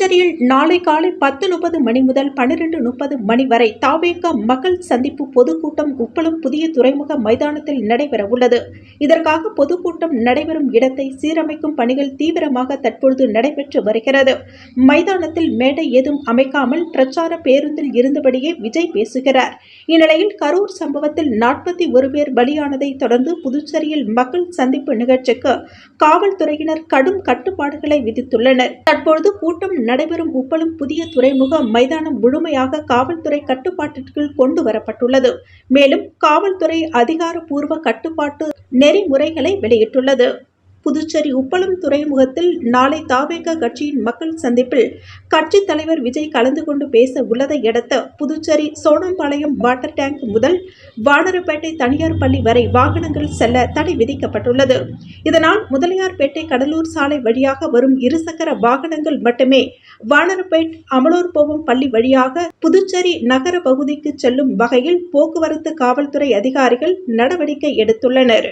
புதுச்சேரியில் நாளை காலை 10:30 மணி முதல் 12:30 மணி வரை தவேக மக்கள் சந்திப்பு பொதுக்கூட்டம் உப்பளம் புதிய துறைமுக மைதானத்தில் நடைபெறவுள்ளது. இதற்காக பொதுக்கூட்டம் நடைபெறும் இடத்தை சீரமைக்கும் பணிகள் தீவிரமாக தற்பொழுது நடைபெற்று வருகிறது. மைதானத்தில் மேடை ஏதும் அமைக்காமல் பிரச்சார பேருந்தில் இருந்தபடியே விஜய் பேசுகிறார். இந்நிலையில் கரூர் சம்பவத்தில் 41 பேர் பலியானதை தொடர்ந்து புதுச்சேரியில் மக்கள் சந்திப்பு நிகழ்ச்சிக்கு காவல்துறையினர் கடும் கட்டுப்பாடுகளை விதித்துள்ளனர். தற்பொழுது கூட்டம் நடைபெறும் உப்பளம் புதிய துறைமுக மைதானம் முழுமையாக காவல்துறை கட்டுப்பாட்டிற்குள் கொண்டு வரப்பட்டுள்ளது. மேலும் காவல்துறை அதிகாரப்பூர்வ கட்டுப்பாட்டு நெறிமுறைகளை வெளியிட்டுள்ளது. புதுச்சேரி உப்பளம் துறைமுகத்தில் நாளை தவேக கட்சியின் மக்கள் சந்திப்பில் கட்சித் தலைவர் விஜய் கலந்து கொண்டு பேச உள்ளதை அடுத்து புதுச்சேரி சோனம்பாளையம் வாட்டர் டேங்க் முதல் வானரப்பேட்டை தனியார் பள்ளி வரை வாகனங்கள் செல்ல தடை விதிக்கப்பட்டுள்ளது. இதனால் முதலியார்பேட்டை கடலூர் சாலை வழியாக வரும் இருசக்கர வாகனங்கள் மட்டுமே வானரப்பேட் அமலோற்பவம் பள்ளி வழியாக புதுச்சேரி நகர பகுதிக்கு செல்லும் வகையில் போக்குவரத்து காவல்துறை அதிகாரிகள் நடவடிக்கை எடுத்துள்ளனர்.